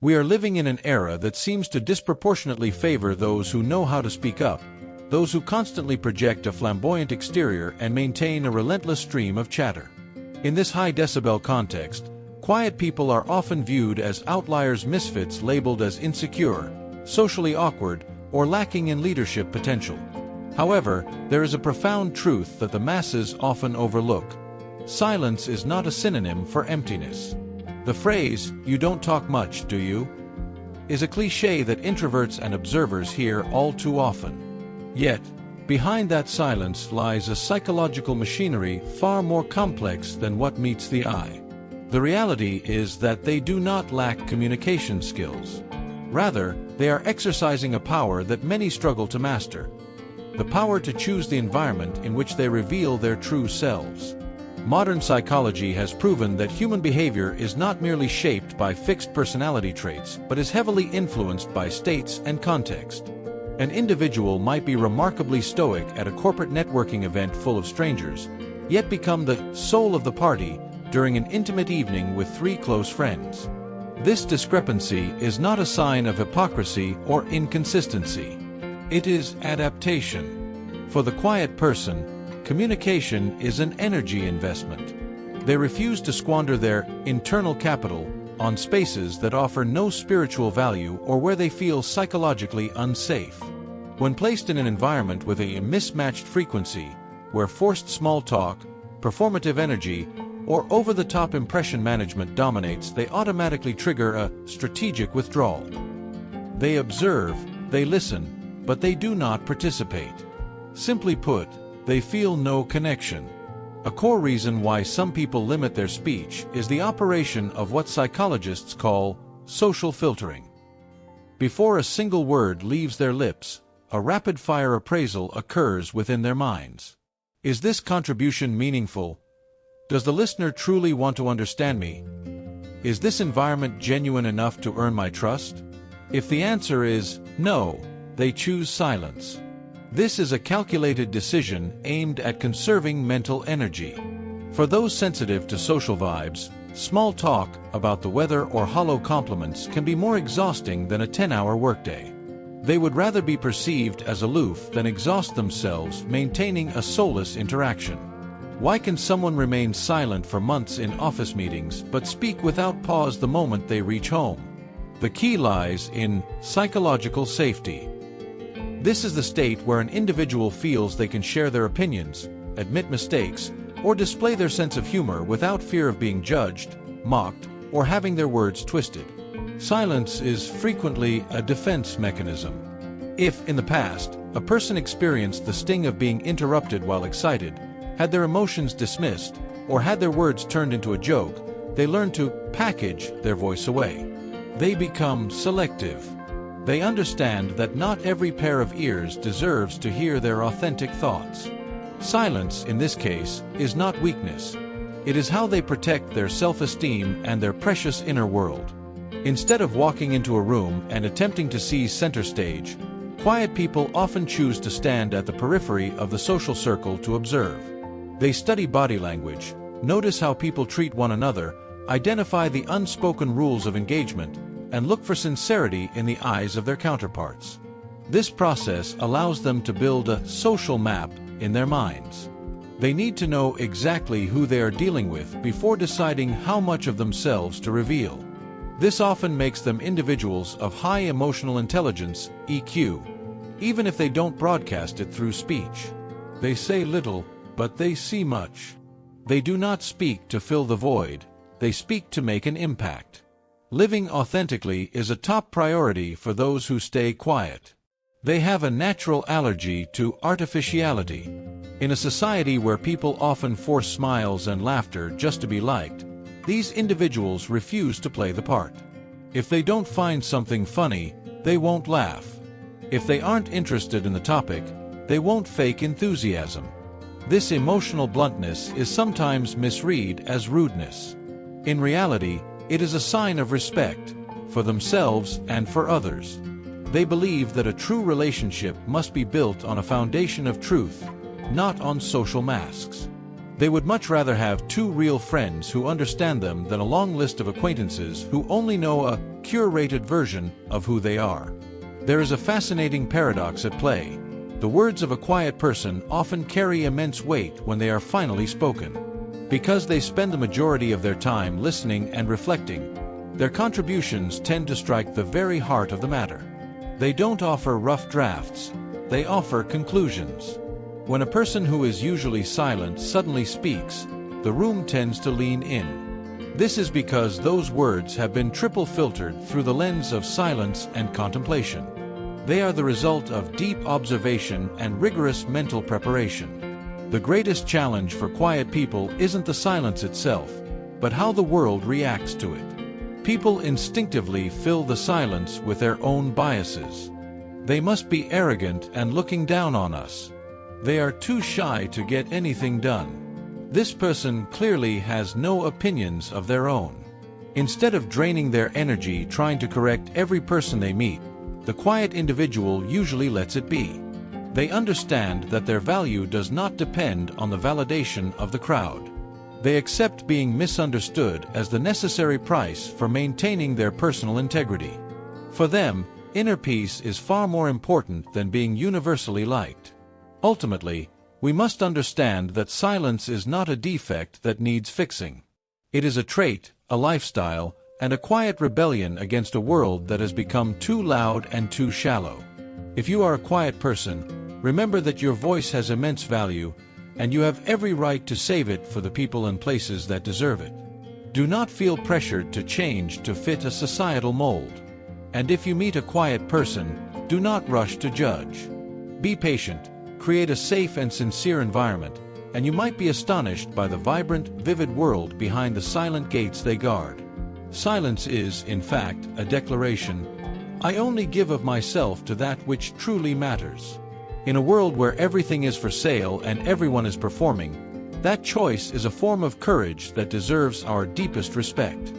We are living in an era that seems to disproportionately favor those who know how to speak up, those who constantly project a flamboyant exterior and maintain a relentless stream of chatter. In this high-decibel context, quiet people are often viewed as outliers, misfits labeled as insecure, socially awkward, or lacking in leadership potential. However, there is a profound truth that the masses often overlook. Silence is not a synonym for emptiness. The phrase, "You don't talk much, do you?" is a cliché that introverts and observers hear all too often. Yet, behind that silence lies a psychological machinery far more complex than what meets the eye. The reality is that they do not lack communication skills. Rather, they are exercising a power that many struggle to master. The power to choose the environment in which they reveal their true selves. Modern psychology has proven that human behavior is not merely shaped by fixed personality traits, but is heavily influenced by states and context. An individual might be remarkably stoic at a corporate networking event full of strangers, yet become the soul of the party during an intimate evening with 3 close friends. This discrepancy is not a sign of hypocrisy or inconsistency. It is adaptation. For the quiet person, communication is an energy investment. They refuse to squander their internal capital on spaces that offer no spiritual value or where they feel psychologically unsafe. When placed in an environment with a mismatched frequency, where forced small talk, performative energy, or over-the-top impression management dominates, they automatically trigger a strategic withdrawal. They observe, they listen, but they do not participate. Simply put, they feel no connection. A core reason why some people limit their speech is the operation of what psychologists call social filtering. Before a single word leaves their lips, a rapid-fire appraisal occurs within their minds. Is this contribution meaningful? Does the listener truly want to understand me? Is this environment genuine enough to earn my trust? If the answer is no, they choose silence. This is a calculated decision aimed at conserving mental energy. For those sensitive to social vibes, small talk about the weather or hollow compliments can be more exhausting than a 10-hour workday. They would rather be perceived as aloof than exhaust themselves maintaining a soulless interaction. Why can someone remain silent for months in office meetings but speak without pause the moment they reach home? The key lies in psychological safety. This is the state where an individual feels they can share their opinions, admit mistakes, or display their sense of humor without fear of being judged, mocked, or having their words twisted. Silence is frequently a defense mechanism. If, in the past, a person experienced the sting of being interrupted while excited, had their emotions dismissed, or had their words turned into a joke, they learn to package their voice away. They become selective. They understand that not every pair of ears deserves to hear their authentic thoughts. Silence, in this case, is not weakness. It is how they protect their self-esteem and their precious inner world. Instead of walking into a room and attempting to seize center stage, quiet people often choose to stand at the periphery of the social circle to observe. They study body language, notice how people treat one another, identify the unspoken rules of engagement, and look for sincerity in the eyes of their counterparts. This process allows them to build a social map in their minds. They need to know exactly who they are dealing with before deciding how much of themselves to reveal. This often makes them individuals of high emotional intelligence, EQ, even if they don't broadcast it through speech. They say little, but they see much. They do not speak to fill the void, they speak to make an impact. Living authentically is a top priority for those who stay quiet. They have a natural allergy to artificiality. In a society where people often force smiles and laughter just to be liked, these individuals refuse to play the part. If they don't find something funny, they won't laugh. If they aren't interested in the topic, they won't fake enthusiasm. This emotional bluntness is sometimes misread as rudeness. In reality, it is a sign of respect, for themselves and for others. They believe that a true relationship must be built on a foundation of truth, not on social masks. They would much rather have two real friends who understand them than a long list of acquaintances who only know a curated version of who they are. There is a fascinating paradox at play. The words of a quiet person often carry immense weight when they are finally spoken. Because they spend the majority of their time listening and reflecting, their contributions tend to strike the very heart of the matter. They don't offer rough drafts, they offer conclusions. When a person who is usually silent suddenly speaks, the room tends to lean in. This is because those words have been triple filtered through the lens of silence and contemplation. They are the result of deep observation and rigorous mental preparation. The greatest challenge for quiet people isn't the silence itself, but how the world reacts to it. People instinctively fill the silence with their own biases. They must be arrogant and looking down on us. They are too shy to get anything done. This person clearly has no opinions of their own. Instead of draining their energy trying to correct every person they meet, the quiet individual usually lets it be. They understand that their value does not depend on the validation of the crowd. They accept being misunderstood as the necessary price for maintaining their personal integrity. For them, inner peace is far more important than being universally liked. Ultimately, we must understand that silence is not a defect that needs fixing. It is a trait, a lifestyle, and a quiet rebellion against a world that has become too loud and too shallow. If you are a quiet person, remember that your voice has immense value, and you have every right to save it for the people and places that deserve it. Do not feel pressured to change to fit a societal mold. And if you meet a quiet person, do not rush to judge. Be patient. Create a safe and sincere environment, and you might be astonished by the vibrant, vivid world behind the silent gates they guard. Silence is, in fact, a declaration. I only give of myself to that which truly matters. In a world where everything is for sale and everyone is performing, that choice is a form of courage that deserves our deepest respect.